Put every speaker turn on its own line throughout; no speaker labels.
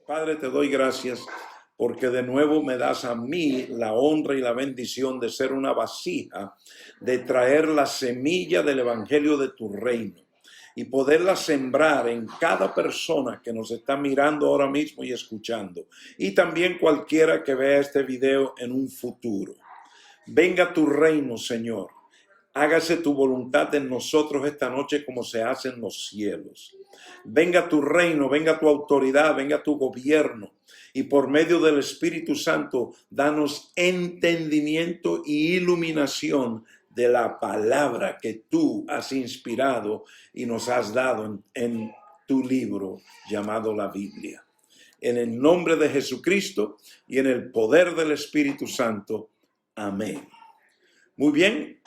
Padre, te doy gracias porque de nuevo me das a mí la honra y la bendición de ser una vasija, de traer la semilla del evangelio de tu reino y poderla sembrar en cada persona que nos está mirando ahora mismo y escuchando, y también cualquiera que vea este video en un futuro. Venga tu reino, Señor. Hágase tu voluntad en nosotros esta noche como se hace en los cielos. Venga tu reino, venga tu autoridad, venga tu gobierno. Y por medio del Espíritu Santo, danos entendimiento y iluminación de la palabra que tú has inspirado y nos has dado en tu libro llamado la Biblia. En el nombre de Jesucristo y en el poder del Espíritu Santo. Amén. Muy bien.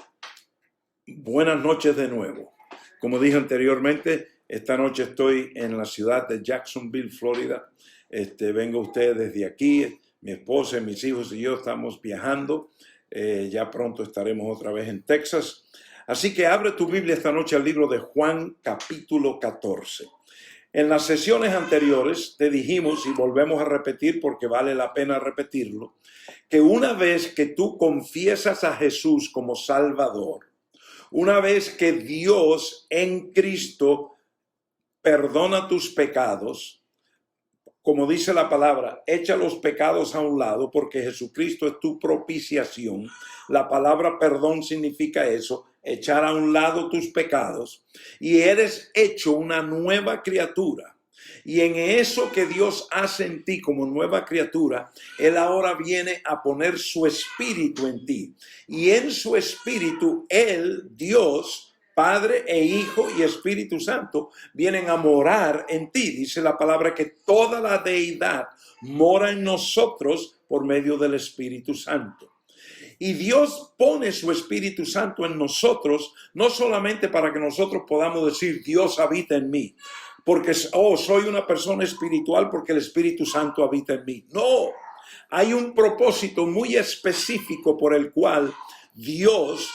Buenas noches de nuevo. Como dije anteriormente, esta noche estoy en la ciudad de Jacksonville, Florida. Vengo a ustedes desde aquí. Mi esposa, mis hijos y yo estamos viajando. Ya pronto estaremos otra vez en Texas. Así que abre tu Biblia esta noche al libro de Juan, capítulo 14. En las sesiones anteriores te dijimos, y volvemos a repetir porque vale la pena repetirlo, que una vez que tú confiesas a Jesús como Salvador, una vez que Dios en Cristo perdona tus pecados, como dice la palabra, echa los pecados a un lado porque Jesucristo es tu propiciación. La palabra perdón significa eso, echar a un lado tus pecados, y eres hecho una nueva criatura. Y en eso que Dios hace en ti como nueva criatura, Él ahora viene a poner su espíritu en ti. Y en su espíritu, Él, Dios, Padre e Hijo y Espíritu Santo, vienen a morar en ti. Dice la palabra que toda la deidad mora en nosotros por medio del Espíritu Santo. Y Dios pone su Espíritu Santo en nosotros, no solamente para que nosotros podamos decir, Dios habita en mí, porque soy una persona espiritual porque el Espíritu Santo habita en mí. No, hay un propósito muy específico por el cual Dios,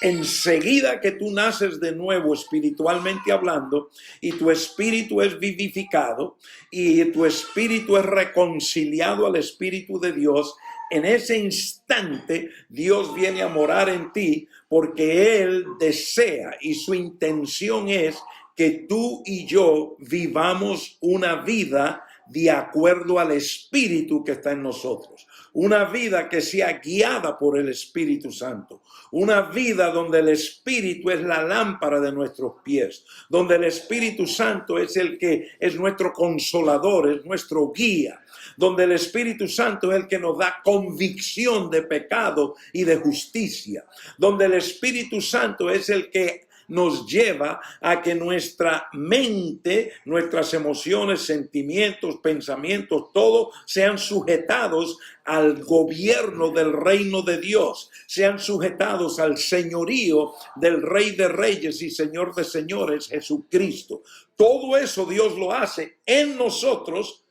enseguida que tú naces de nuevo espiritualmente hablando y tu espíritu es vivificado y tu espíritu es reconciliado al Espíritu de Dios, en ese instante Dios viene a morar en ti porque Él desea y su intención es que tú y yo vivamos una vida de acuerdo al Espíritu que está en nosotros. Una vida que sea guiada por el Espíritu Santo. Una vida donde el Espíritu es la lámpara de nuestros pies. Donde el Espíritu Santo es el que es nuestro consolador, es nuestro guía. Donde el Espíritu Santo es el que nos da convicción de pecado y de justicia. Donde el Espíritu Santo es el que nos lleva a que nuestra mente, nuestras emociones, sentimientos, pensamientos, todo sean sujetados al gobierno del reino de Dios, sean sujetados al señorío del Rey de Reyes y Señor de Señores, Jesucristo. Todo eso Dios lo hace en nosotros,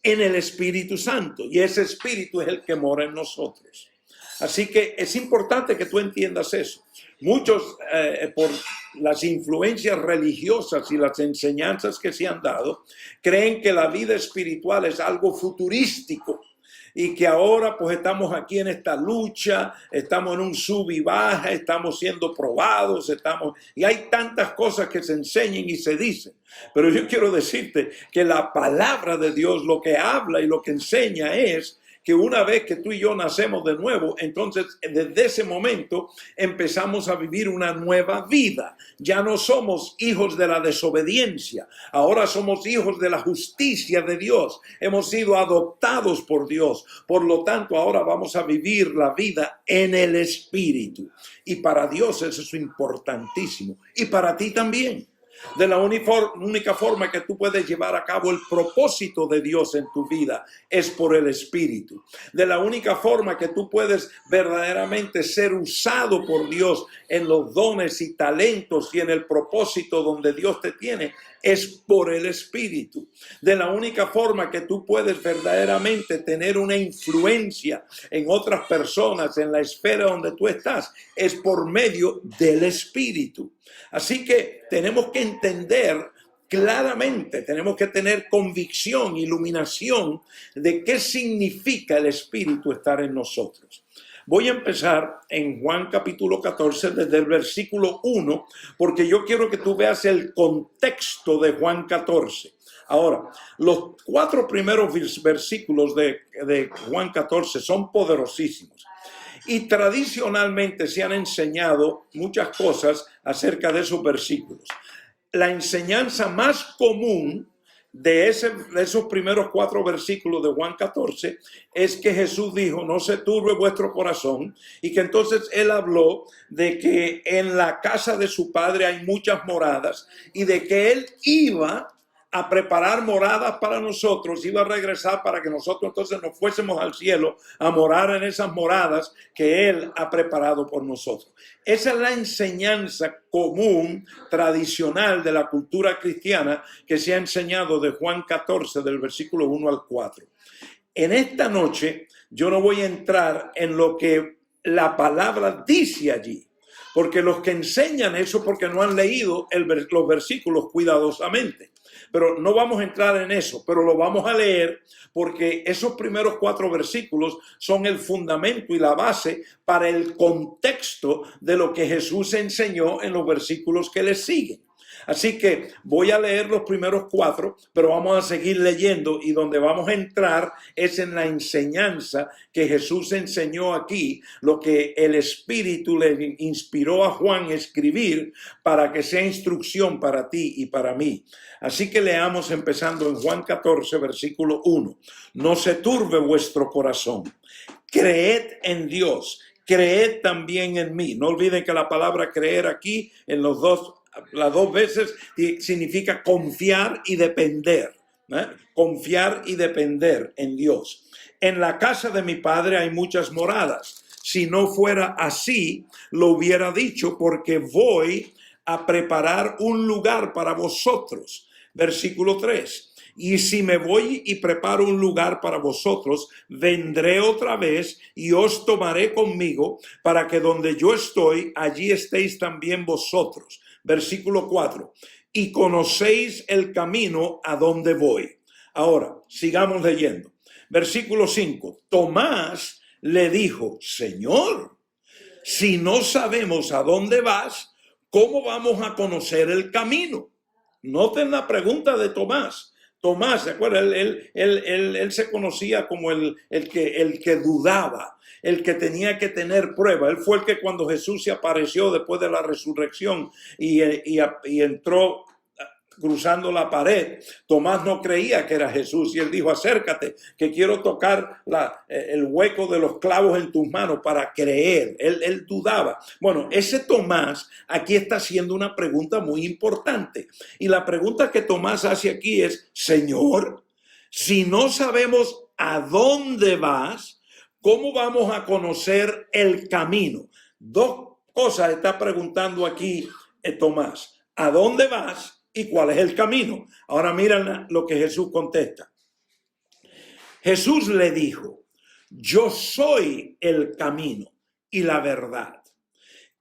en el Espíritu Santo, y ese Espíritu es el que mora en nosotros. Así que es importante que tú entiendas eso. Muchos, por las influencias religiosas y las enseñanzas que se han dado, creen que la vida espiritual es algo futurístico y que ahora pues estamos aquí en esta lucha, estamos en un sub y baja, estamos siendo probados, y hay tantas cosas que se enseñan y se dicen. Pero yo quiero decirte que la palabra de Dios lo que habla y lo que enseña es que una vez que tú y yo nacemos de nuevo, entonces desde ese momento empezamos a vivir una nueva vida. Ya no somos hijos de la desobediencia, ahora somos hijos de la justicia de Dios. Hemos sido adoptados por Dios, por lo tanto ahora vamos a vivir la vida en el Espíritu. Y para Dios eso es importantísimo, y para ti también. De la única forma que tú puedes llevar a cabo el propósito de Dios en tu vida es por el Espíritu. De la única forma que tú puedes verdaderamente ser usado por Dios en los dones y talentos y en el propósito donde Dios te tiene es por el Espíritu. De la única forma que tú puedes verdaderamente tener una influencia en otras personas en la esfera donde tú estás es por medio del Espíritu. Así que tenemos que entender claramente, tenemos que tener convicción, iluminación de qué significa el Espíritu estar en nosotros. Voy a empezar en Juan capítulo 14 desde el versículo 1, porque yo quiero que tú veas el contexto de Juan 14. Ahora, los 4 primeros versículos de Juan 14 son poderosísimos. Y tradicionalmente se han enseñado muchas cosas acerca de esos versículos. La enseñanza más común de esos primeros 4 versículos de Juan 14 es que Jesús dijo, no se turbe vuestro corazón, y que entonces él habló de que en la casa de su padre hay muchas moradas y de que él iba a preparar moradas para nosotros, iba a regresar para que nosotros entonces nos fuésemos al cielo a morar en esas moradas que él ha preparado por nosotros. Esa es la enseñanza común, tradicional de la cultura cristiana que se ha enseñado de Juan 14, del versículo 1 al 4. En esta noche yo no voy a entrar en lo que la palabra dice allí, porque los que enseñan eso porque no han leído los versículos cuidadosamente. Pero no vamos a entrar en eso, pero lo vamos a leer porque esos primeros 4 versículos son el fundamento y la base para el contexto de lo que Jesús enseñó en los versículos que le siguen. Así que voy a leer los primeros 4, pero vamos a seguir leyendo, y donde vamos a entrar es en la enseñanza que Jesús enseñó aquí, lo que el Espíritu le inspiró a Juan a escribir para que sea instrucción para ti y para mí. Así que leamos empezando en Juan 14, versículo 1. No se turbe vuestro corazón. Creed en Dios. Creed también en mí. No olviden que la palabra creer aquí en las 2 veces significa confiar y depender. Confiar y depender en Dios. En la casa de mi padre hay muchas moradas. Si no fuera así, lo hubiera dicho, porque voy a preparar un lugar para vosotros. Versículo 3. Y si me voy y preparo un lugar para vosotros, vendré otra vez y os tomaré conmigo, para que donde yo estoy, allí estéis también vosotros. Versículo 4. Y conocéis el camino a donde voy. Ahora, sigamos leyendo. Versículo 5. Tomás le dijo, Señor, si no sabemos a dónde vas, ¿cómo vamos a conocer el camino? Noten la pregunta de Tomás. Tomás, ¿se acuerdan? Él se conocía como el que dudaba, el que tenía que tener prueba. Él fue el que cuando Jesús se apareció después de la resurrección y entró cruzando la pared, Tomás no creía que era Jesús y él dijo, acércate, que quiero tocar el hueco de los clavos en tus manos para creer. Él dudaba. Bueno, ese Tomás aquí está haciendo una pregunta muy importante. Y la pregunta que Tomás hace aquí es, Señor, si no sabemos a dónde vas, ¿cómo vamos a conocer el camino? 2 cosas está preguntando aquí Tomás. ¿A dónde vas? ¿Y cuál es el camino? Ahora miren lo que Jesús contesta. Jesús le dijo, yo soy el camino y la verdad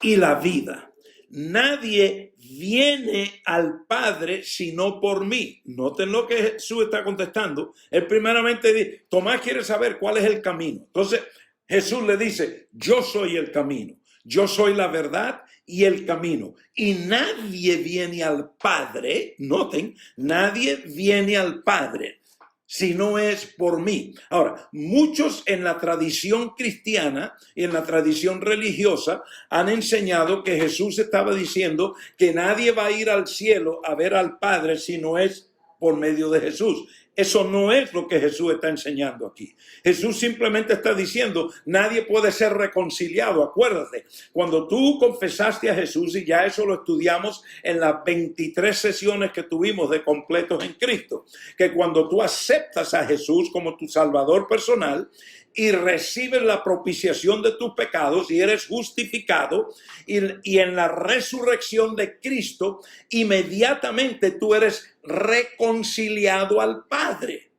y la vida. Nadie viene al Padre sino por mí. Noten lo que Jesús está contestando. Él primeramente dice, Tomás quiere saber cuál es el camino. Entonces Jesús le dice, yo soy el camino. Yo soy la verdad y el camino. Y nadie viene al Padre, noten, nadie viene al Padre si no es por mí. Ahora, muchos en la tradición cristiana y en la tradición religiosa han enseñado que Jesús estaba diciendo que nadie va a ir al cielo a ver al Padre si no es por medio de Jesús. Eso no es lo que Jesús está enseñando aquí. Jesús simplemente está diciendo, nadie puede ser reconciliado. Acuérdate, cuando tú confesaste a Jesús, y ya eso lo estudiamos en las 23 sesiones que tuvimos de completos en Cristo, que cuando tú aceptas a Jesús como tu Salvador personal y recibes la propiciación de tus pecados y eres justificado, y en la resurrección de Cristo, inmediatamente tú eres reconciliado al Padre.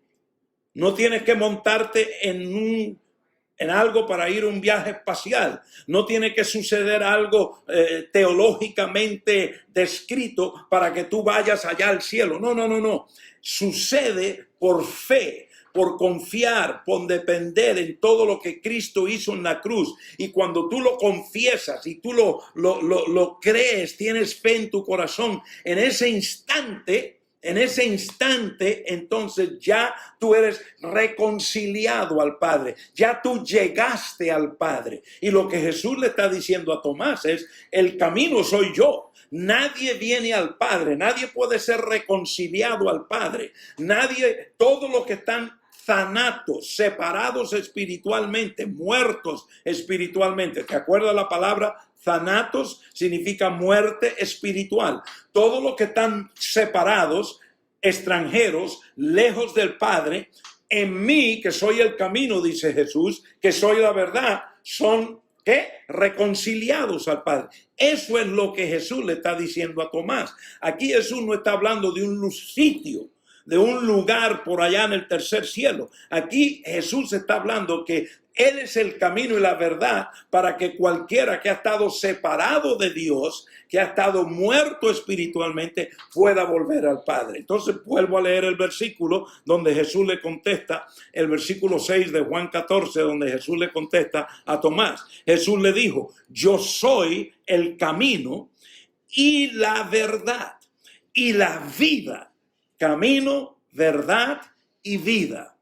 No tienes que montarte en un en algo para ir a un viaje espacial. No tiene que suceder algo teológicamente descrito para que tú vayas allá al cielo. No, no, no, no. Sucede por fe, por confiar, por depender en todo lo que Cristo hizo en la cruz. Y cuando tú lo confiesas y tú lo crees, tienes fe en tu corazón, en ese instante, entonces ya tú eres reconciliado al Padre, ya tú llegaste al Padre. Y lo que Jesús le está diciendo a Tomás es: el camino soy yo. Nadie viene al Padre, nadie puede ser reconciliado al Padre. Nadie, todos los que están thanatos, separados espiritualmente, muertos espiritualmente. ¿Te acuerdas la palabra thanatos? Significa muerte espiritual. Todos los que están separados, extranjeros, lejos del Padre, en mí, que soy el camino, dice Jesús, que soy la verdad, son ¿qué? Reconciliados al Padre. Eso es lo que Jesús le está diciendo a Tomás. Aquí Jesús no está hablando de un sitio, de un lugar por allá en el tercer cielo. Aquí Jesús está hablando que Él es el camino y la verdad para que cualquiera que ha estado separado de Dios, que ha estado muerto espiritualmente, pueda volver al Padre. Entonces vuelvo a leer el versículo donde Jesús le contesta, el versículo 6 de Juan 14, donde Jesús le contesta a Tomás. Jesús le dijo: yo soy el camino y la verdad y la vida. Camino, verdad y vida.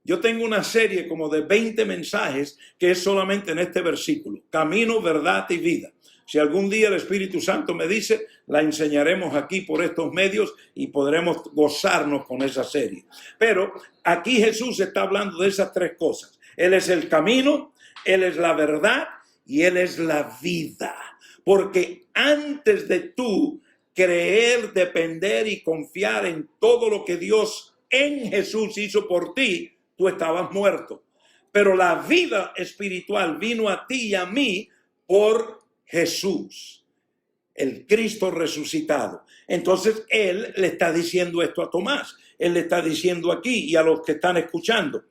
Yo tengo una serie como de 20 mensajes que es solamente en este versículo: camino, verdad y vida. Si algún día el Espíritu Santo me dice, la enseñaremos aquí por estos medios y podremos gozarnos con esa serie. Pero aquí Jesús está hablando de esas tres cosas. Él es el camino, Él es la verdad y Él es la vida. Porque antes de tú creer, depender y confiar en todo lo que Dios en Jesús hizo por ti, tú estabas muerto. Pero la vida espiritual vino a ti y a mí por Jesús, el Cristo resucitado. Entonces Él le está diciendo esto a Tomás. Él le está diciendo aquí y a los que están escuchando: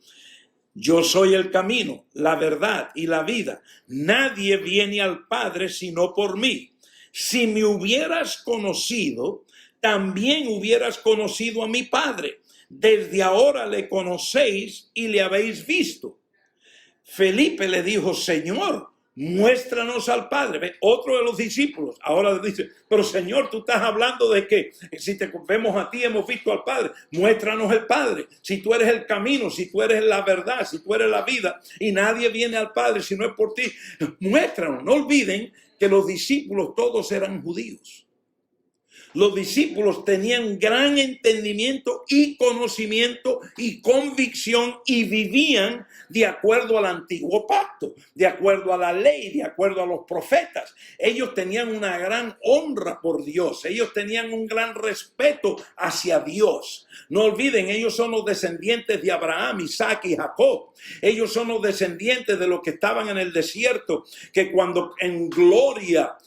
yo soy el camino, la verdad y la vida. Nadie viene al Padre sino por mí. Si me hubieras conocido, también hubieras conocido a mi Padre. Desde ahora le conocéis y le habéis visto. Felipe le dijo: Señor, muéstranos al Padre. Otro de los discípulos ahora dice: pero Señor, tú estás hablando de que si te vemos a ti hemos visto al Padre. Muéstranos el Padre. Si tú eres el camino, si tú eres la verdad, si tú eres la vida, y nadie viene al Padre si no es por ti, muéstranos. No olviden que los discípulos todos eran judíos. Los discípulos tenían gran entendimiento y conocimiento y convicción y vivían de acuerdo al antiguo pacto, de acuerdo a la ley, de acuerdo a los profetas. Ellos tenían una gran honra por Dios. Ellos tenían un gran respeto hacia Dios. No olviden, ellos son los descendientes de Abraham, Isaac y Jacob. Ellos son los descendientes de los que estaban en el desierto, que cuando en gloria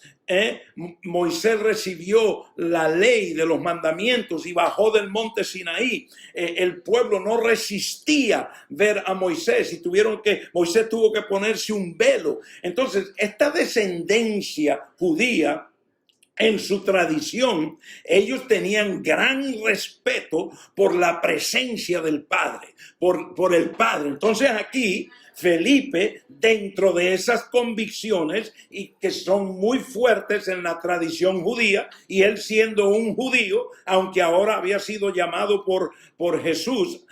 Moisés recibió la ley de los mandamientos y bajó del monte Sinaí. El pueblo no resistía ver a Moisés y Moisés tuvo que ponerse un velo. Entonces, esta descendencia judía, en su tradición, ellos tenían gran respeto por la presencia del Padre, por el Padre. Entonces aquí Felipe, dentro de esas convicciones y que son muy fuertes en la tradición judía, y él siendo un judío, aunque ahora había sido llamado por Jesús,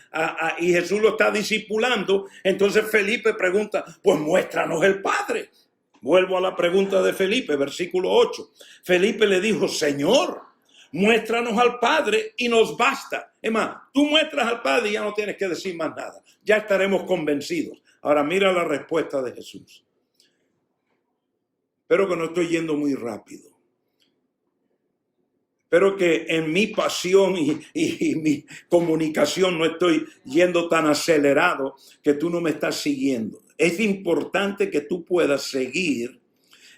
y Jesús lo está discipulando, entonces Felipe pregunta: pues muéstranos el Padre. Vuelvo a la pregunta de Felipe, versículo 8. Felipe le dijo: Señor, muéstranos al Padre y nos basta. Es más, tú muestras al Padre y ya no tienes que decir más nada. Ya estaremos convencidos. Ahora mira la respuesta de Jesús. Espero que no estoy yendo muy rápido. Espero que en mi pasión y mi comunicación no estoy yendo tan acelerado que tú no me estás siguiendo. Es importante que tú puedas seguir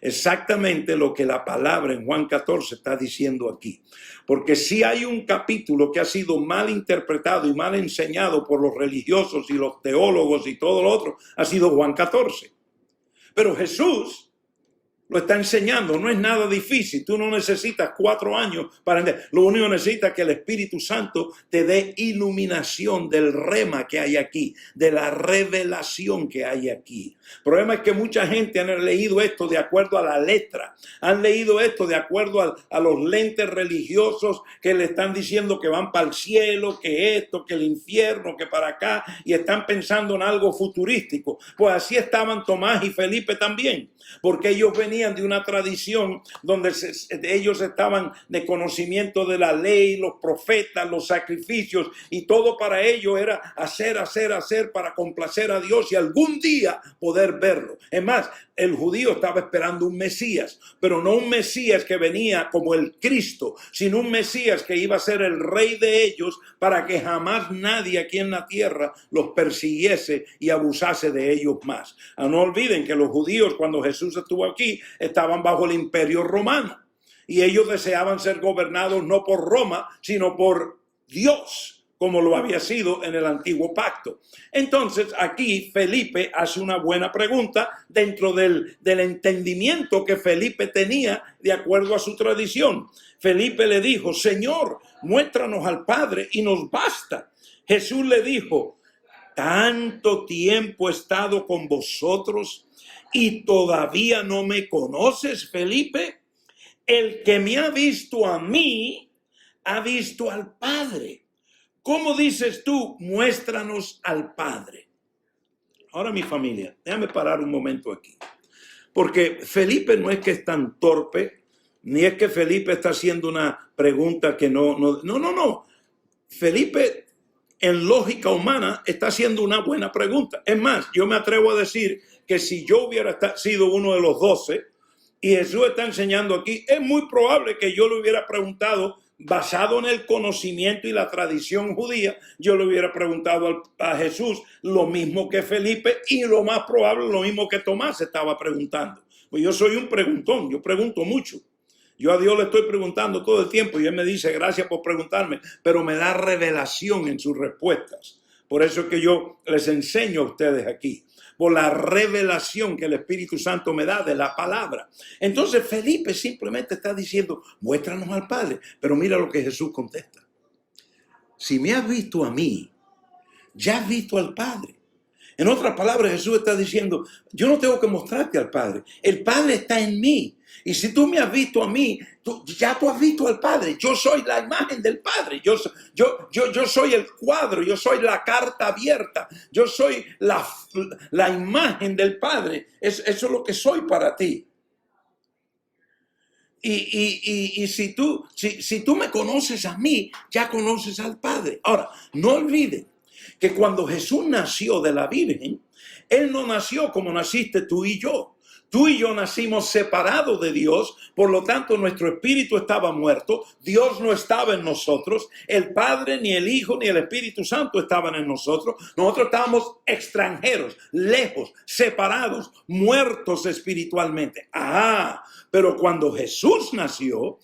exactamente lo que la palabra en Juan 14 está diciendo aquí. Porque si hay un capítulo que ha sido mal interpretado y mal enseñado por los religiosos y los teólogos y todo lo otro, ha sido Juan 14. Pero Jesús lo está enseñando, no es nada difícil. Tú no necesitas 4 años para entender. Lo único que necesitas es que el Espíritu Santo te dé iluminación del rema que hay aquí, de la revelación que hay aquí. El problema es que mucha gente han leído esto de acuerdo a la letra, han leído esto de acuerdo a los lentes religiosos que le están diciendo que van para el cielo, que esto, que el infierno, que para acá, y están pensando en algo futurístico. Pues así estaban Tomás y Felipe también, porque ellos venían de una tradición donde ellos estaban de conocimiento de la ley, los profetas, los sacrificios, y todo para ellos era hacer para complacer a Dios y algún día poder verlo. Es más, el judío estaba esperando un Mesías, pero no un Mesías que venía como el Cristo, sino un Mesías que iba a ser el rey de ellos para que jamás nadie aquí en la tierra los persiguiese y abusase de ellos más. No olviden que los judíos, cuando Jesús estuvo aquí, estaban bajo el imperio romano y ellos deseaban ser gobernados no por Roma, sino por Dios, como lo había sido en el antiguo pacto. Entonces aquí Felipe hace una buena pregunta dentro del entendimiento que Felipe tenía de acuerdo a su tradición. Felipe le dijo: Señor, muéstranos al Padre y nos basta. Jesús le dijo: tanto tiempo he estado con vosotros y todavía no me conoces, Felipe. El que me ha visto a mí, ha visto al Padre. ¿Cómo dices tú, muéstranos al Padre? Ahora, mi familia, déjame parar un momento aquí. Porque Felipe no es que es tan torpe, ni es que Felipe está haciendo una pregunta que no. Felipe, en lógica humana, está haciendo una buena pregunta. Es más, yo me atrevo a decir que si yo hubiera sido uno de los 12 y Jesús está enseñando aquí, es muy probable que yo le hubiera preguntado, basado en el conocimiento y la tradición judía, yo le hubiera preguntado a Jesús lo mismo que Felipe, y lo más probable lo mismo que Tomás estaba preguntando. Pues yo soy un preguntón, yo pregunto mucho. Yo a Dios le estoy preguntando todo el tiempo y Él me dice gracias por preguntarme, pero me da revelación en sus respuestas. Por eso es que yo les enseño a ustedes aquí, por la revelación que el Espíritu Santo me da de la palabra. Entonces Felipe simplemente está diciendo, muéstranos al Padre. Pero mira lo que Jesús contesta. Si me has visto a mí, ya has visto al Padre. En otras palabras, Jesús está diciendo, yo no tengo que mostrarte al Padre. El Padre está en mí. Y si tú me has visto a mí, ya tú has visto al Padre. Yo soy la imagen del Padre. Yo soy el cuadro. Yo soy la carta abierta. Yo soy la imagen del Padre. Eso es lo que soy para ti. Y si tú me conoces a mí, ya conoces al Padre. Ahora, no olviden que cuando Jesús nació de la Virgen, Él no nació como naciste tú y yo. Tú y yo nacimos separados de Dios, por lo tanto nuestro espíritu estaba muerto, Dios no estaba en nosotros, el Padre, ni el Hijo, ni el Espíritu Santo estaban en nosotros. Nosotros estábamos extranjeros, lejos, separados, muertos espiritualmente. Pero cuando Jesús nació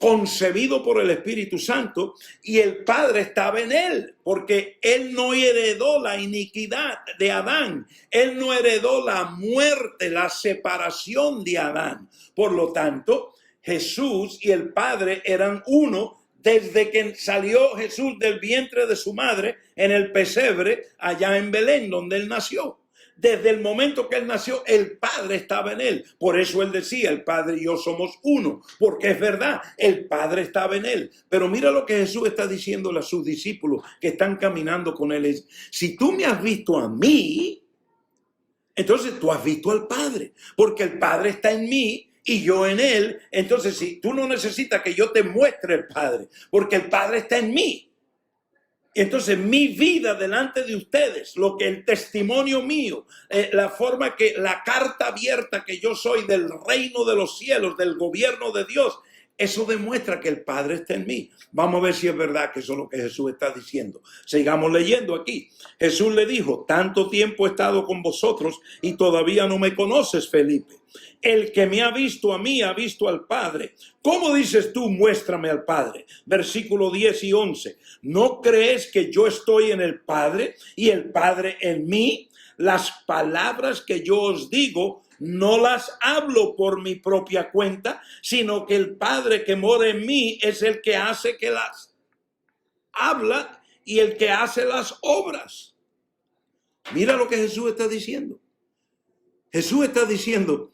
concebido por el Espíritu Santo, y el Padre estaba en él, porque él no heredó la iniquidad de Adán, él no heredó la muerte, la separación de Adán. Por lo tanto, Jesús y el Padre eran uno desde que salió Jesús del vientre de su madre en el pesebre allá en Belén, donde él nació. Desde el momento que él nació, el Padre estaba en él. Por eso él decía, el Padre y yo somos uno. Porque es verdad, el Padre estaba en él. Pero mira lo que Jesús está diciéndole a sus discípulos que están caminando con él. Si tú me has visto a mí, entonces tú has visto al Padre. Porque el Padre está en mí y yo en él. Entonces, si tú no necesitas que yo te muestre el Padre, porque el Padre está en mí. Entonces mi vida delante de ustedes, lo que el testimonio mío, la forma que la carta abierta que yo soy del reino de los cielos, del gobierno de Dios, Eso demuestra que el Padre está en mí. Vamos a ver si es verdad que eso es lo que Jesús está diciendo. Sigamos leyendo aquí. Jesús le dijo, tanto tiempo he estado con vosotros y todavía no me conoces, Felipe. El que me ha visto a mí ha visto al Padre. ¿Cómo dices tú, muéstrame al Padre? Versículo 10 y 11. ¿No crees que yo estoy en el Padre y el Padre en mí? Las palabras que yo os digo no las hablo por mi propia cuenta, sino que el Padre que mora en mí es el que hace que las habla y el que hace las obras. Mira lo que Jesús está diciendo. Jesús está diciendo,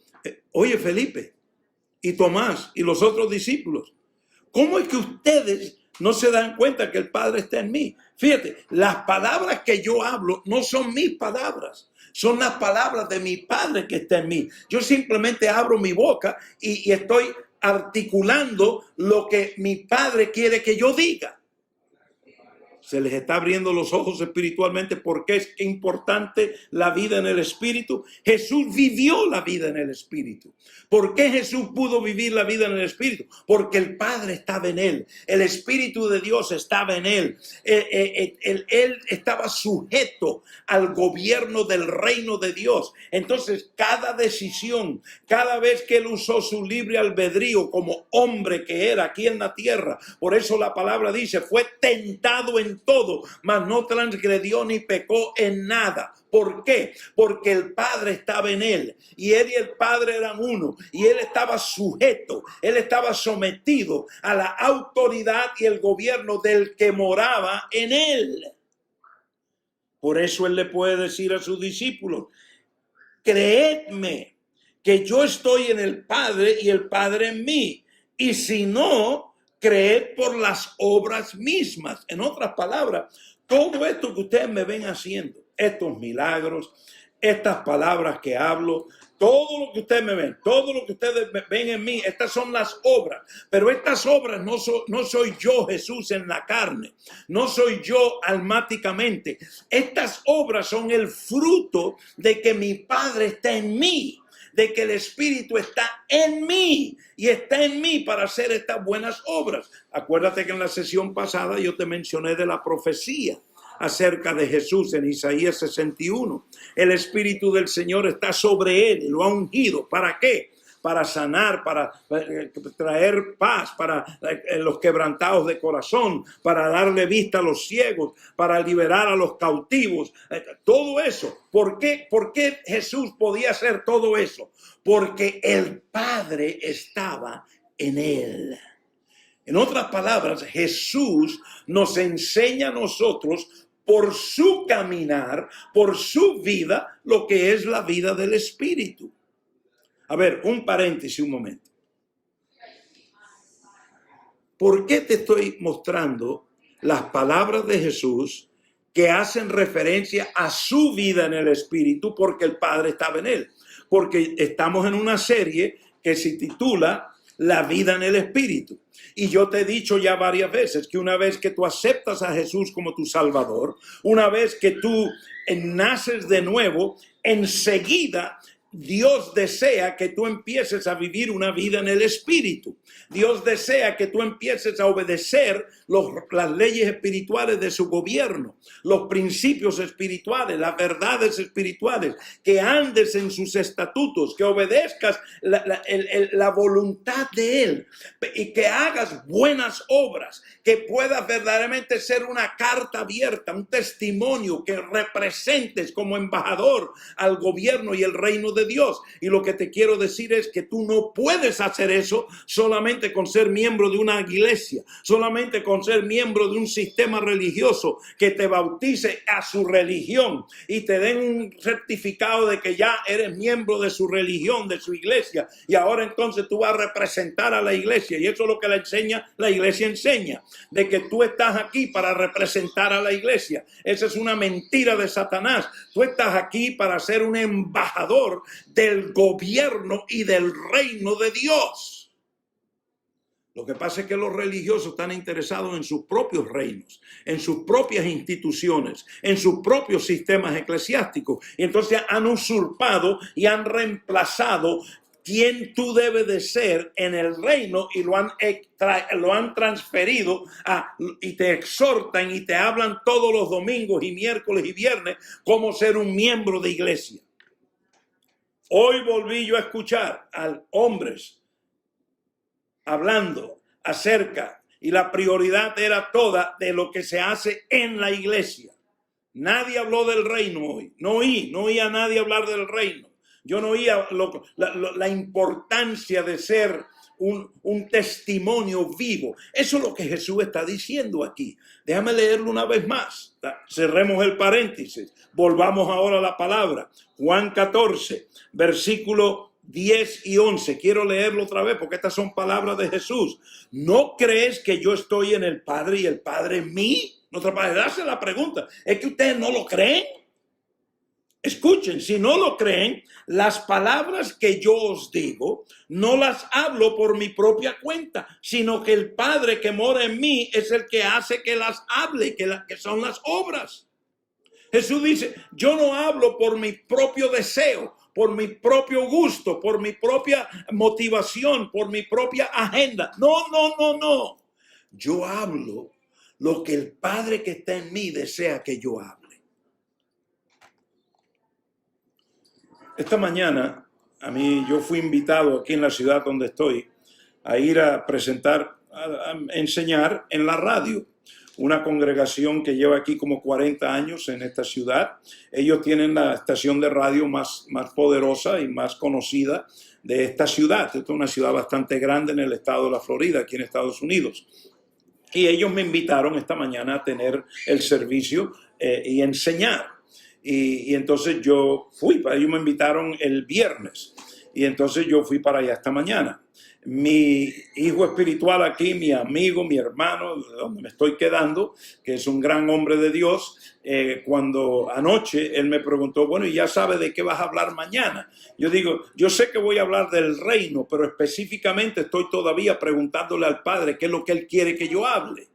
oye Felipe y Tomás y los otros discípulos, ¿cómo es que ustedes no se dan cuenta que el Padre está en mí? Fíjate, las palabras que yo hablo no son mis palabras. Son las palabras de mi Padre que está en mí. Yo simplemente abro mi boca y estoy articulando lo que mi Padre quiere que yo diga. Se les está abriendo los ojos espiritualmente porque es importante la vida en el Espíritu. Jesús vivió la vida en el Espíritu. ¿Por qué Jesús pudo vivir la vida en el Espíritu? Porque el Padre estaba en él. El Espíritu de Dios estaba en él. Él estaba sujeto al gobierno del reino de Dios. Entonces, cada decisión, cada vez que él usó su libre albedrío como hombre que era aquí en la tierra, por eso la palabra dice, fue tentado en todo, mas no transgredió ni pecó en nada. ¿Por qué? Porque el Padre estaba en él y él y el Padre eran uno y él estaba sujeto, él estaba sometido a la autoridad y el gobierno del que moraba en él. Por eso él le puede decir a sus discípulos, creedme que yo estoy en el Padre y el Padre en mí. Y si no, creed por las obras mismas. En otras palabras, todo esto que ustedes me ven haciendo, estos milagros, estas palabras que hablo, todo lo que ustedes me ven, todo lo que ustedes ven en mí, estas son las obras. Pero estas obras no soy yo, Jesús, en la carne. No soy yo almáticamente. Estas obras son el fruto de que mi Padre está en mí, de que el Espíritu está en mí y está en mí para hacer estas buenas obras. Acuérdate que en la sesión pasada yo te mencioné de la profecía acerca de Jesús en Isaías 61. El Espíritu del Señor está sobre él y lo ha ungido. ¿Para qué? Para sanar, para traer paz, para los quebrantados de corazón, para darle vista a los ciegos, para liberar a los cautivos. Todo eso. ¿Por qué? ¿Por qué Jesús podía hacer todo eso? Porque el Padre estaba en él. En otras palabras, Jesús nos enseña a nosotros por su caminar, por su vida, lo que es la vida del Espíritu. A ver, un paréntesis un momento. ¿Por qué te estoy mostrando las palabras de Jesús que hacen referencia a su vida en el Espíritu? Porque el Padre estaba en él. Porque estamos en una serie que se titula La vida en el Espíritu. Y yo te he dicho ya varias veces que una vez que tú aceptas a Jesús como tu Salvador, una vez que tú naces de nuevo, enseguida Dios desea que tú empieces a vivir una vida en el Espíritu. Dios desea que tú empieces a obedecer las leyes espirituales de su gobierno, los principios espirituales, las verdades espirituales, que andes en sus estatutos, que obedezcas la voluntad de Él y que hagas buenas obras, que puedas verdaderamente ser una carta abierta, un testimonio que representes como embajador al gobierno y el reino de Dios. Y lo que te quiero decir es que tú no puedes hacer eso solamente con ser miembro de una iglesia, solamente con ser miembro de un sistema religioso que te bautice a su religión y te den un certificado de que ya eres miembro de su religión, de su iglesia, y ahora entonces tú vas a representar a la iglesia. Y eso es lo que la iglesia enseña, de que tú estás aquí para representar a la iglesia. Esa es una mentira de Satanás. Tú estás aquí para ser un embajador del gobierno y del reino de Dios. Lo que pasa es que los religiosos están interesados en sus propios reinos, en sus propias instituciones, en sus propios sistemas eclesiásticos. Y entonces han usurpado y han reemplazado quién tú debes de ser en el reino y lo han transferido y te exhortan y te hablan todos los domingos y miércoles y viernes cómo ser un miembro de iglesia. Hoy volví yo a escuchar a hombres hablando acerca, y la prioridad era toda de lo que se hace en la iglesia. Nadie habló del reino hoy. No oí a nadie hablar del reino. Yo no oía la importancia de ser un testimonio vivo. Eso es lo que Jesús está diciendo aquí. Déjame leerlo una vez más. Cerremos el paréntesis. Volvamos ahora a la palabra. Juan 14, versículo 10 y 11. Quiero leerlo otra vez porque estas son palabras de Jesús. ¿No crees que yo estoy en el Padre y el Padre en mí? En otra palabra, hace la pregunta. ¿Es que ustedes no lo creen? Escuchen, si no lo creen, las palabras que yo os digo, no las hablo por mi propia cuenta, sino que el Padre que mora en mí es el que hace que las hable, que son las obras. Jesús dice, yo no hablo por mi propio deseo, por mi propio gusto, por mi propia motivación, por mi propia agenda. No. Yo hablo lo que el Padre que está en mí desea que yo hable. Esta mañana, yo fui invitado aquí en la ciudad donde estoy a ir a presentar, a enseñar en la radio. Una congregación que lleva aquí como 40 años en esta ciudad. Ellos tienen la estación de radio más poderosa y más conocida de esta ciudad. Esta es una ciudad bastante grande en el estado de la Florida, aquí en Estados Unidos. Y ellos me invitaron esta mañana a tener el servicio y enseñar. Y entonces yo fui, ellos me invitaron el viernes. Y entonces yo fui para allá esta mañana. Mi hijo espiritual aquí, mi amigo, mi hermano, donde me estoy quedando, que es un gran hombre de Dios, cuando anoche él me preguntó, bueno, ¿y ya sabe de qué vas a hablar mañana? Yo digo, yo sé que voy a hablar del reino, pero específicamente estoy todavía preguntándole al Padre qué es lo que él quiere que yo hable.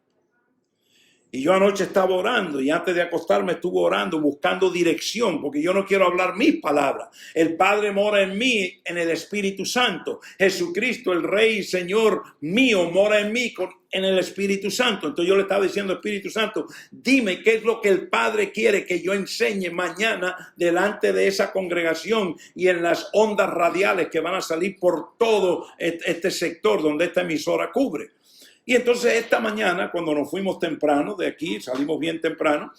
Y yo anoche estaba orando y antes de acostarme estuve orando, buscando dirección, porque yo no quiero hablar mis palabras. El Padre mora en mí, en el Espíritu Santo. Jesucristo, el Rey y Señor mío, mora en mí en el Espíritu Santo. Entonces yo le estaba diciendo, Espíritu Santo, dime qué es lo que el Padre quiere que yo enseñe mañana delante de esa congregación y en las ondas radiales que van a salir por todo este sector donde esta emisora cubre. Y entonces esta mañana, cuando nos fuimos temprano de aquí, salimos bien temprano,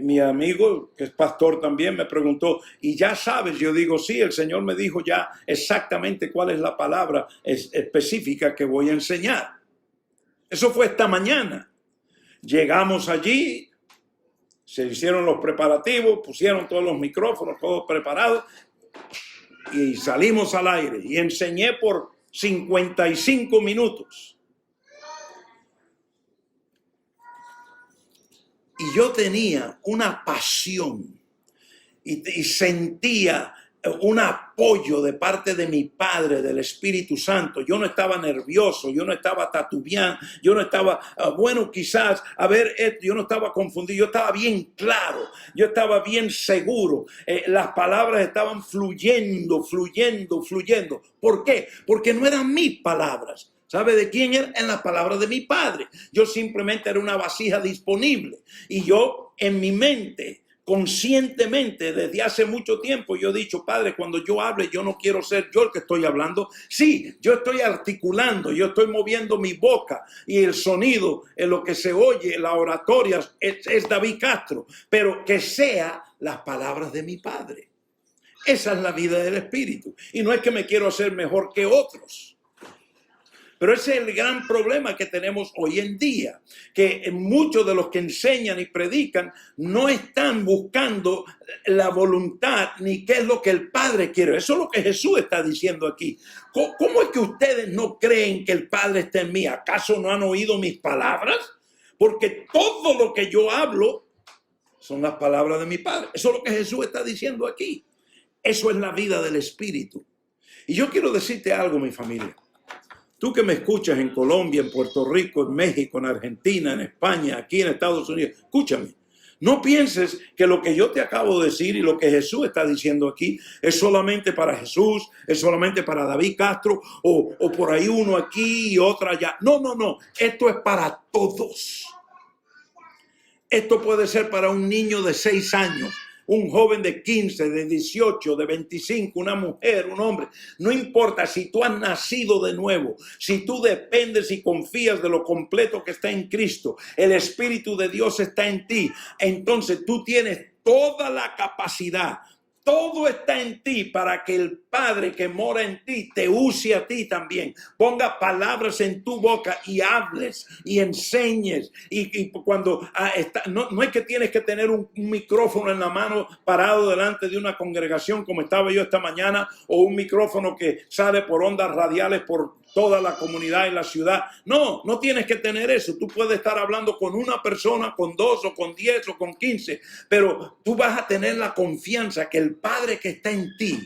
mi amigo, que es pastor también, me preguntó, ¿y ya sabes? Yo digo, sí, el Señor me dijo ya exactamente cuál es la palabra específica que voy a enseñar. Eso fue esta mañana. Llegamos allí, se hicieron los preparativos, pusieron todos los micrófonos, todos preparados, y salimos al aire. Y enseñé por 55 minutos. Y yo tenía una pasión y sentía un apoyo de parte de mi Padre, del Espíritu Santo. Yo no estaba nervioso, yo no estaba titubeando, yo no estaba, quizás, yo no estaba confundido, yo estaba bien claro, yo estaba bien seguro. Las palabras estaban fluyendo. ¿Por qué? Porque no eran mis palabras. ¿Sabe de quién era? En las palabras de mi Padre. Yo simplemente era una vasija disponible. Y yo en mi mente, conscientemente, desde hace mucho tiempo, yo he dicho, Padre, cuando yo hable, yo no quiero ser yo el que estoy hablando. Sí, yo estoy articulando, yo estoy moviendo mi boca y el sonido, en lo que se oye, la oratoria, es David Castro. Pero que sea las palabras de mi Padre. Esa es la vida del Espíritu. Y no es que me quiero hacer mejor que otros. Pero ese es el gran problema que tenemos hoy en día, que muchos de los que enseñan y predican no están buscando la voluntad ni qué es lo que el Padre quiere. Eso es lo que Jesús está diciendo aquí. ¿Cómo es que ustedes no creen que el Padre está en mí? ¿Acaso no han oído mis palabras? Porque todo lo que yo hablo son las palabras de mi Padre. Eso es lo que Jesús está diciendo aquí. Eso es la vida del Espíritu. Y yo quiero decirte algo, mi familia. Tú que me escuchas en Colombia, en Puerto Rico, en México, en Argentina, en España, aquí en Estados Unidos, escúchame. No pienses que lo que yo te acabo de decir y lo que Jesús está diciendo aquí es solamente para Jesús, es solamente para David Castro o por ahí uno aquí y otro allá. No, no, no. Esto es para todos. Esto puede ser para un niño de 6 años, un joven de 15, de 18, de 25, una mujer, un hombre. No importa si tú has nacido de nuevo, si tú dependes y confías de lo completo que está en Cristo, el Espíritu de Dios está en ti, entonces tú tienes toda la capacidad. Todo está en ti para que el Padre que mora en ti te use a ti también. Ponga palabras en tu boca y hables y enseñes. Y cuando no es que tienes que tener un micrófono en la mano parado delante de una congregación como estaba yo esta mañana, o un micrófono que sale por ondas radiales por toda la comunidad y la ciudad. No, no tienes que tener eso. Tú puedes estar hablando con una persona, con 2 o con 10 o con 15, pero tú vas a tener la confianza que el Padre que está en ti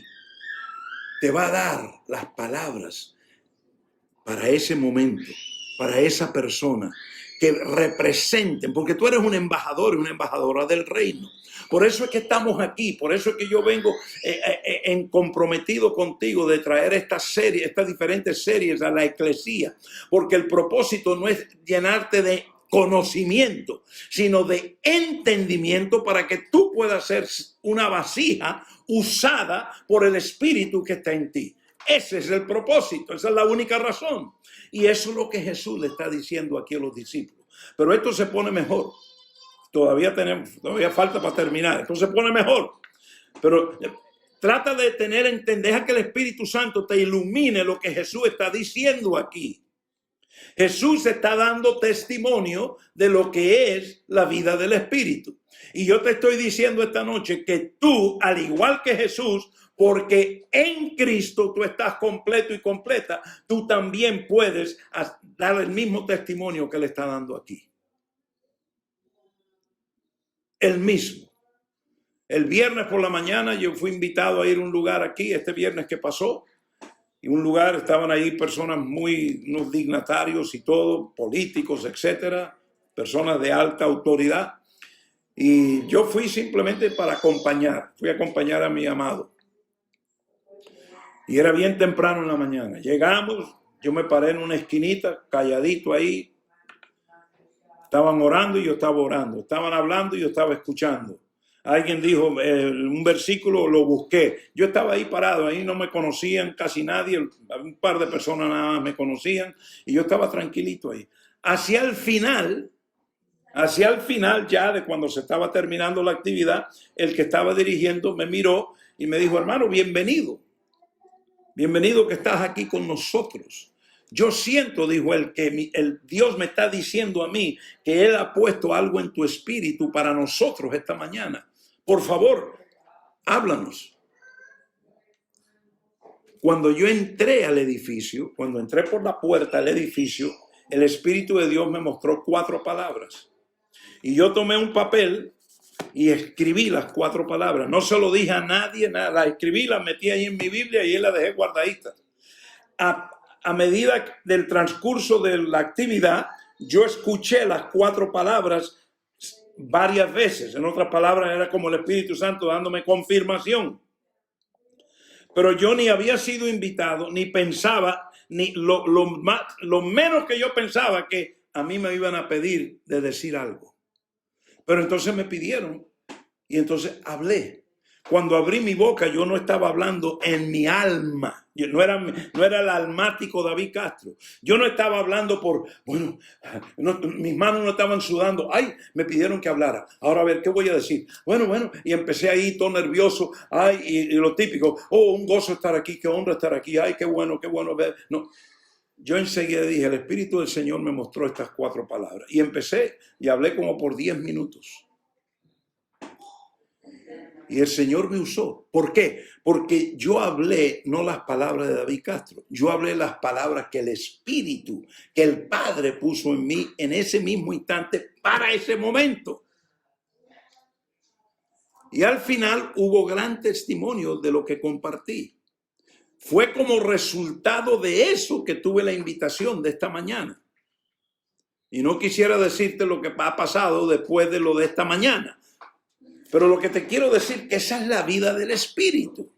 te va a dar las palabras para ese momento, para esa persona, que representen, porque tú eres un embajador y una embajadora del reino. Por eso es que estamos aquí, por eso es que yo vengo comprometido contigo de traer esta serie, estas diferentes series a la eclesía, porque el propósito no es llenarte de conocimiento, sino de entendimiento para que tú puedas ser una vasija usada por el Espíritu que está en ti. Ese es el propósito, esa es la única razón. Y eso es lo que Jesús le está diciendo aquí a los discípulos. Pero esto se pone mejor. Todavía falta para terminar. Esto se pone mejor. Pero trata de deja que el Espíritu Santo te ilumine lo que Jesús está diciendo aquí. Jesús está dando testimonio de lo que es la vida del Espíritu. Y yo te estoy diciendo esta noche que tú, al igual que Jesús, porque en Cristo tú estás completo y completa, tú también puedes dar el mismo testimonio que le está dando aquí. El mismo. El viernes por la mañana yo fui invitado a ir a un lugar aquí, este viernes que pasó, y un lugar, estaban ahí personas unos dignatarios y todo, políticos, etcétera, personas de alta autoridad, y yo fui simplemente para fui a acompañar a mi amado. Y era bien temprano en la mañana. Llegamos, yo me paré en una esquinita, calladito ahí. Estaban orando y yo estaba orando. Estaban hablando y yo estaba escuchando. Alguien dijo un versículo, lo busqué. Yo estaba ahí parado, ahí no me conocían casi nadie. Un par de personas nada más me conocían. Y yo estaba tranquilito ahí. Hacia el final ya de cuando se estaba terminando la actividad, el que estaba dirigiendo me miró y me dijo, hermano, bienvenido. Bienvenido que estás aquí con nosotros. Yo siento, dijo él, que el Dios me está diciendo a mí que Él ha puesto algo en tu espíritu para nosotros esta mañana. Por favor, háblanos. Cuando yo entré al edificio, cuando entré por la puerta del edificio, el Espíritu de Dios me mostró 4 palabras. Y yo tomé un papel y escribí las 4 palabras. No se lo dije a nadie, nada. Las escribí, las metí ahí en mi Biblia y ahí las dejé guardaditas. A medida del transcurso de la actividad, yo escuché las 4 palabras varias veces. En otras palabras, era como el Espíritu Santo dándome confirmación. Pero yo ni había sido invitado, ni pensaba, ni lo menos que yo pensaba que a mí me iban a pedir de decir algo. Pero entonces me pidieron y entonces hablé. Cuando abrí mi boca, yo no estaba hablando en mi alma. Yo no era el almático David Castro. Yo no estaba hablando mis manos no estaban sudando. Ay, me pidieron que hablara. Ahora a ver, ¿qué voy a decir? Bueno. Y empecé ahí todo nervioso. Ay, y lo típico. Oh, un gozo estar aquí, qué honra estar aquí. Ay, qué bueno ver. No. Yo enseguida dije, el Espíritu del Señor me mostró estas 4 palabras. Y empecé y hablé como por 10 minutos. Y el Señor me usó. ¿Por qué? Porque yo hablé no las palabras de David Castro. Yo hablé las palabras que el Espíritu, que el Padre puso en mí en ese mismo instante para ese momento. Y al final hubo gran testimonio de lo que compartí. Fue como resultado de eso que tuve la invitación de esta mañana. Y no quisiera decirte lo que ha pasado después de lo de esta mañana, Pero lo que te quiero decir que esa es la vida del Espíritu.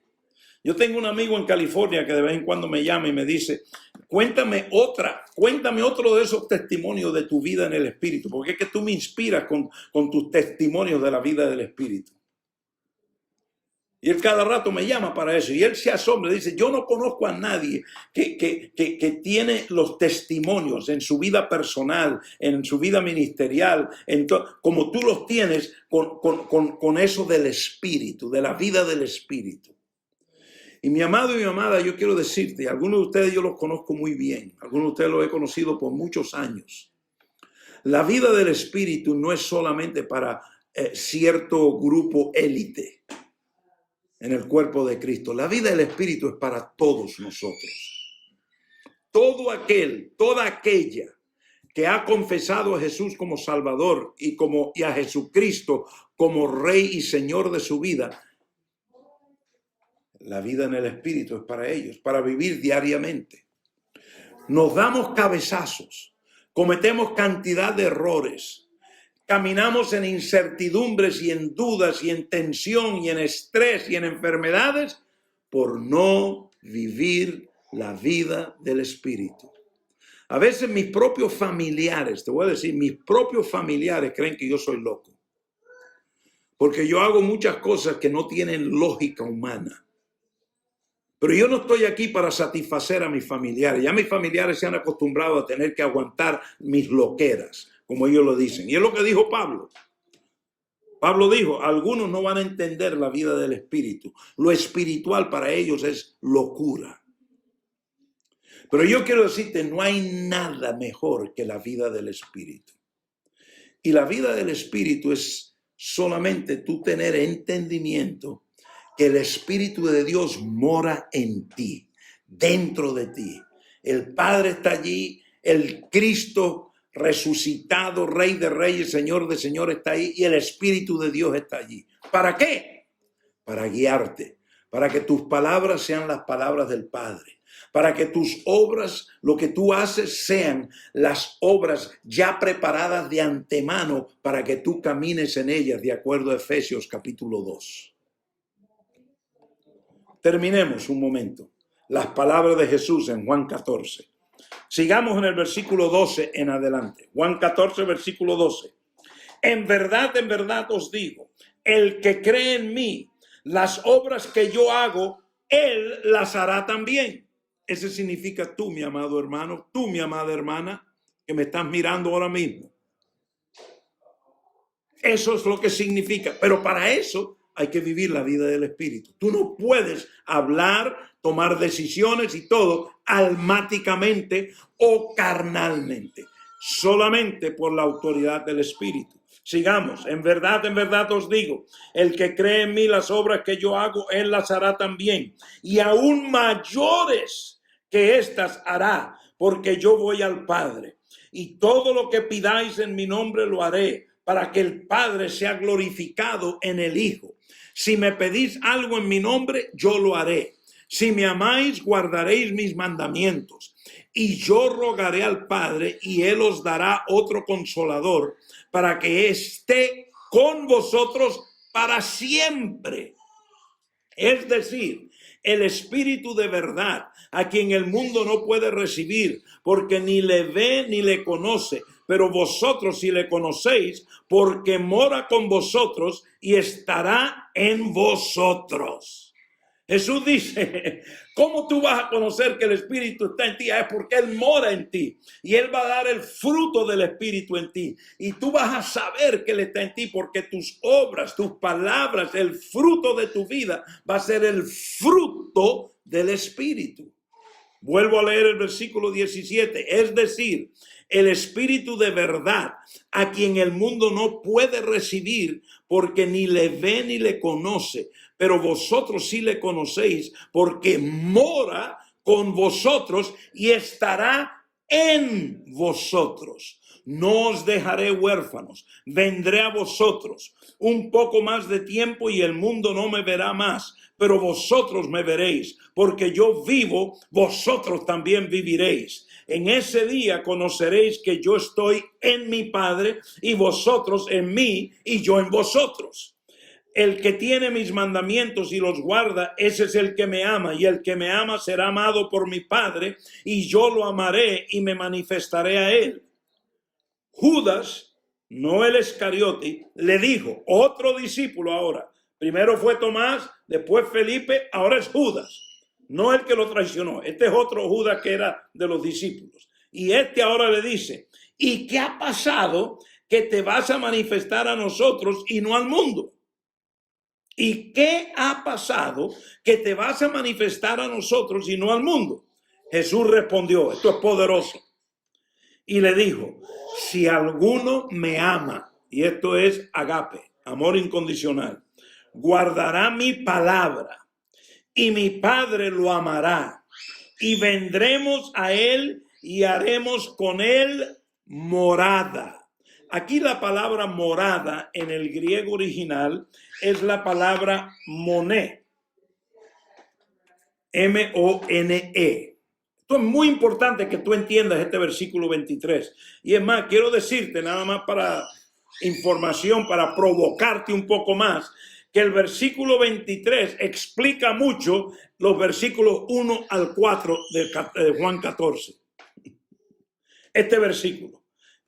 Yo tengo un amigo en California que de vez en cuando me llama y me dice, cuéntame otro de esos testimonios de tu vida en el Espíritu, porque es que tú me inspiras con tus testimonios de la vida del Espíritu. Y él cada rato me llama para eso. Y él se asombra, dice, yo no conozco a nadie que tiene los testimonios en su vida personal, en su vida ministerial, como tú los tienes con eso del Espíritu, de la vida del Espíritu. Y mi amado y mi amada, yo quiero decirte, algunos de ustedes yo los conozco muy bien, algunos de ustedes los he conocido por muchos años. La vida del Espíritu no es solamente para cierto grupo élite en el cuerpo de Cristo. La vida del Espíritu es para todos nosotros. Toda aquella que ha confesado a Jesús como Salvador y a Jesucristo como Rey y Señor de su vida, la vida en el Espíritu es para ellos, para vivir diariamente. Nos damos cabezazos, cometemos cantidad de errores, caminamos en incertidumbres y en dudas y en tensión y en estrés y en enfermedades por no vivir la vida del Espíritu. A veces mis propios familiares, te voy a decir, mis propios familiares creen que yo soy loco. Porque yo hago muchas cosas que no tienen lógica humana. Pero yo no estoy aquí para satisfacer a mis familiares. Ya mis familiares se han acostumbrado a tener que aguantar mis loqueras, como ellos lo dicen. Y es lo que dijo Pablo. Pablo dijo, algunos no van a entender la vida del Espíritu. Lo espiritual para ellos es locura. Pero yo quiero decirte, no hay nada mejor que la vida del Espíritu. Y la vida del Espíritu es solamente tú tener entendimiento que el Espíritu de Dios mora en ti, dentro de ti. El Padre está allí, el Cristo resucitado, Rey de Reyes, Señor de Señores está ahí y el Espíritu de Dios está allí. ¿Para qué? Para guiarte, para que tus palabras sean las palabras del Padre, para que tus obras, lo que tú haces, sean las obras ya preparadas de antemano para que tú camines en ellas, de acuerdo a Efesios capítulo 2. Terminemos un momento. Las palabras de Jesús en Juan 14. Sigamos en el versículo 12 en adelante. Juan 14, versículo 12. En verdad os digo, el que cree en mí, las obras que yo hago, él las hará también. Ese significa tú, mi amado hermano, tú, mi amada hermana, que me estás mirando ahora mismo. Eso es lo que significa. Pero para eso hay que vivir la vida del Espíritu. Tú no puedes hablar, tomar decisiones y todo almáticamente o carnalmente, solamente por la autoridad del Espíritu. Sigamos. En verdad os digo, el que cree en mí, las obras que yo hago, él las hará también. Y aún mayores que estas hará, porque yo voy al Padre. Y todo lo que pidáis en mi nombre lo haré, para que el Padre sea glorificado en el Hijo. Si me pedís algo en mi nombre, yo lo haré. Si me amáis, guardaréis mis mandamientos. Y yo rogaré al Padre, y Él os dará otro consolador, para que esté con vosotros para siempre. Es decir, el Espíritu de verdad, a quien el mundo no puede recibir, porque ni le ve ni le conoce, pero vosotros sí le conocéis, porque mora con vosotros y estará en vosotros. Jesús dice, ¿cómo tú vas a conocer que el Espíritu está en ti? Es porque Él mora en ti y Él va a dar el fruto del Espíritu en ti. Y tú vas a saber que Él está en ti porque tus obras, tus palabras, el fruto de tu vida va a ser el fruto del Espíritu. Vuelvo a leer el versículo 17, es decir, el Espíritu de verdad, a quien el mundo no puede recibir porque ni le ve ni le conoce, pero vosotros sí le conocéis porque mora con vosotros y estará en vosotros. No os dejaré huérfanos, vendré a vosotros. Un poco más de tiempo y el mundo no me verá más, pero vosotros me veréis, porque yo vivo, vosotros también viviréis. En ese día conoceréis que yo estoy en mi Padre y vosotros en mí y yo en vosotros. El que tiene mis mandamientos y los guarda, ese es el que me ama, y el que me ama será amado por mi Padre, y yo lo amaré y me manifestaré a él. Judas, no el Iscariote, le dijo, otro discípulo ahora. Primero fue Tomás, después Felipe, ahora es Judas. No el que lo traicionó. Este es otro Judas que era de los discípulos. Y este ahora le dice, ¿y qué ha pasado que te vas a manifestar a nosotros y no al mundo? ¿Y qué ha pasado que te vas a manifestar a nosotros y no al mundo? Jesús respondió, esto es poderoso, y le dijo, si alguno me ama, y esto es agape, amor incondicional, guardará mi palabra y mi Padre lo amará y vendremos a él y haremos con él morada. Aquí la palabra morada en el griego original es la palabra moné, M-O-N-E. Esto es muy importante que tú entiendas este versículo 23. Y es más, quiero decirte nada más para información, para provocarte un poco más, que el versículo 23 explica mucho los versículos 1 al 4 de Juan 14. Este versículo.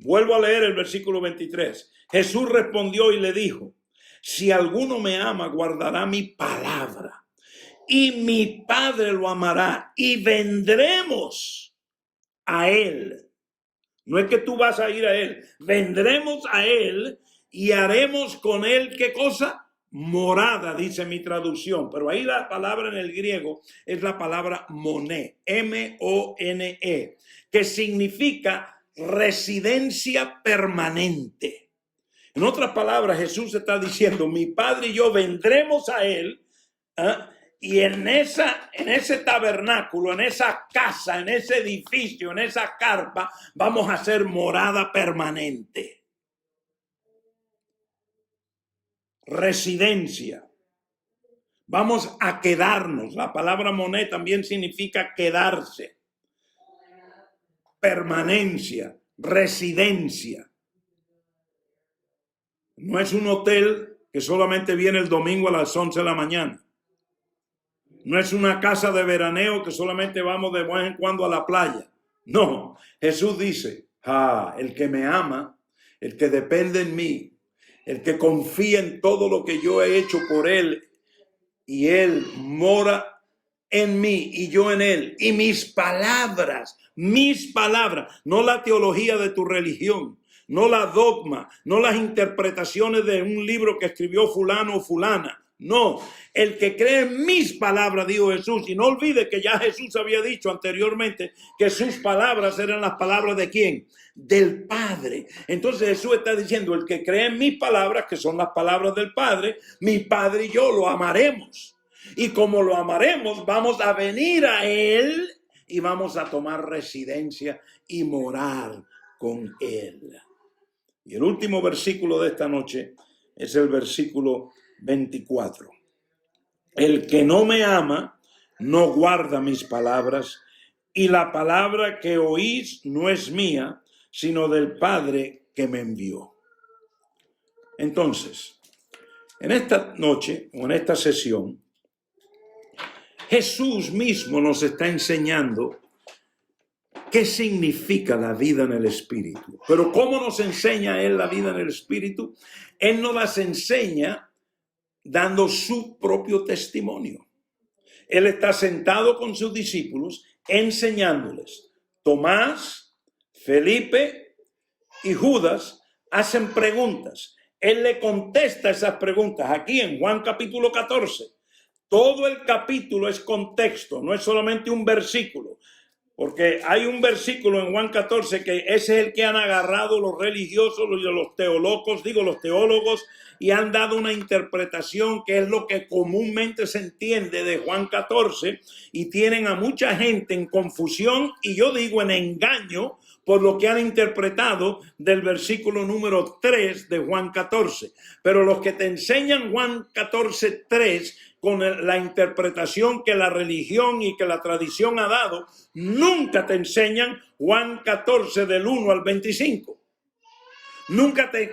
Vuelvo a leer el versículo 23. Jesús respondió y le dijo, si alguno me ama, guardará mi palabra y mi Padre lo amará y vendremos a él. No es que tú vas a ir a él, vendremos a él y haremos con él, ¿qué cosa? Morada, dice mi traducción, pero ahí la palabra en el griego es la palabra moné, M-O-N-E, que significa residencia permanente. En otras palabras, Jesús está diciendo, mi Padre y yo vendremos a él, y en ese tabernáculo, en esa casa, en ese edificio, en esa carpa, vamos a hacer morada permanente. Residencia. Vamos a quedarnos. La palabra moné también significa quedarse. Permanencia, residencia. No es un hotel que solamente viene el domingo a las 11 de la mañana. No es una casa de veraneo que solamente vamos de vez en cuando a la playa. No, Jesús dice, el que me ama, el que depende en mí, el que confía en todo lo que yo he hecho por él y él mora en mí y yo en él. Y mis palabras, no la teología de tu religión, no la dogma, no las interpretaciones de un libro que escribió fulano o fulana. No, el que cree en mis palabras, dijo Jesús, y no olvide que ya Jesús había dicho anteriormente que sus palabras eran las palabras de ¿quién? Del Padre. Entonces Jesús está diciendo, el que cree en mis palabras, que son las palabras del Padre, mi Padre y yo lo amaremos. Y como lo amaremos, vamos a venir a él y vamos a tomar residencia y morar con él. Y el último versículo de esta noche es el versículo 24. El que no me ama no guarda mis palabras, y la palabra que oís no es mía, sino del Padre que me envió. Entonces, en esta noche o en esta sesión, Jesús mismo nos está enseñando qué significa la vida en el Espíritu. Pero ¿cómo nos enseña Él la vida en el Espíritu? Él nos las enseña dando su propio testimonio. Él está sentado con sus discípulos enseñándoles. Tomás, Felipe y Judas hacen preguntas. Él le contesta esas preguntas aquí en Juan capítulo 14. Todo el capítulo es contexto, no es solamente un versículo. Porque hay un versículo en Juan 14 que ese es el que han agarrado los religiosos, los teólogos, y han dado una interpretación que es lo que comúnmente se entiende de Juan 14 y tienen a mucha gente en confusión y yo digo en engaño por lo que han interpretado del versículo número 3 de Juan 14. Pero los que te enseñan Juan 14, 3 con la interpretación que la religión y que la tradición ha dado, nunca te enseñan Juan 14 del 1 al 25. Nunca te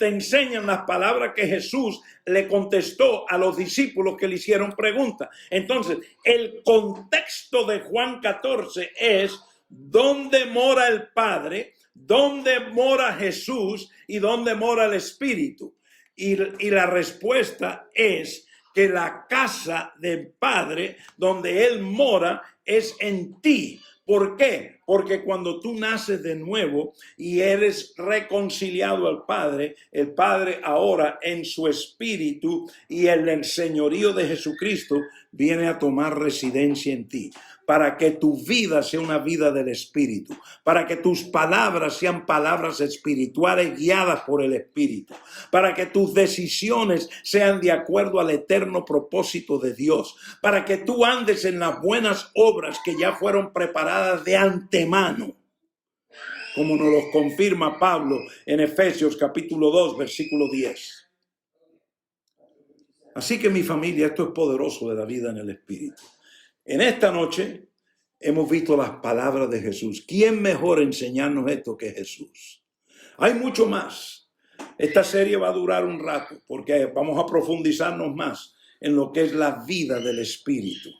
enseñan las palabras que Jesús le contestó a los discípulos que le hicieron preguntas. Entonces, el contexto de Juan 14 es dónde mora el Padre, dónde mora Jesús y dónde mora el Espíritu. Y la respuesta es que la casa del Padre, donde Él mora, es en ti. ¿Por qué? Porque cuando tú naces de nuevo y eres reconciliado al Padre, el Padre ahora en su espíritu y en el señorío de Jesucristo viene a tomar residencia en ti. Para que tu vida sea una vida del Espíritu, para que tus palabras sean palabras espirituales guiadas por el Espíritu, para que tus decisiones sean de acuerdo al eterno propósito de Dios, para que tú andes en las buenas obras que ya fueron preparadas de antemano, como nos lo confirma Pablo en Efesios capítulo 2, versículo 10. Así que mi familia, esto es poderoso de la vida en el Espíritu. En esta noche hemos visto las palabras de Jesús. ¿Quién mejor enseñarnos esto que Jesús? Hay mucho más. Esta serie va a durar un rato porque vamos a profundizarnos más en lo que es la vida del Espíritu.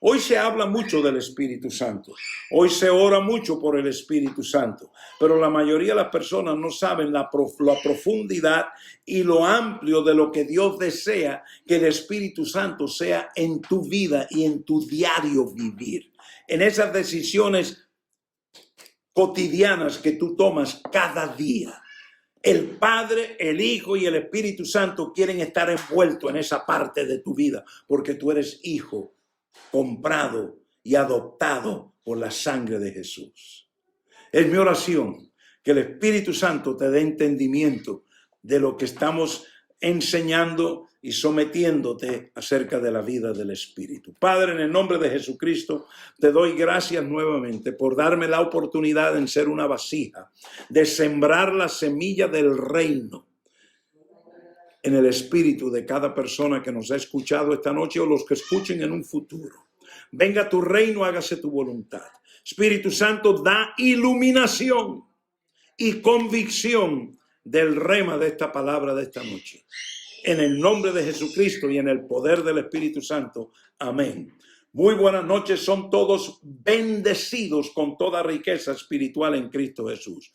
Hoy se habla mucho del Espíritu Santo. Hoy se ora mucho por el Espíritu Santo. Pero la mayoría de las personas no saben la profundidad y lo amplio de lo que Dios desea que el Espíritu Santo sea en tu vida y en tu diario vivir. En esas decisiones cotidianas que tú tomas cada día. El Padre, el Hijo y el Espíritu Santo quieren estar envueltos en esa parte de tu vida porque tú eres hijo comprado y adoptado por la sangre de Jesús. Es mi oración que el Espíritu Santo te dé entendimiento de lo que estamos enseñando y sometiéndote acerca de la vida del Espíritu. Padre, en el nombre de Jesucristo, te doy gracias nuevamente por darme la oportunidad en ser una vasija, de sembrar la semilla del reino en el espíritu de cada persona que nos ha escuchado esta noche o los que escuchen en un futuro. Venga tu reino, hágase tu voluntad. Espíritu Santo, da iluminación y convicción del rema de esta palabra de esta noche. En el nombre de Jesucristo y en el poder del Espíritu Santo. Amén. Muy buenas noches. Son todos bendecidos con toda riqueza espiritual en Cristo Jesús.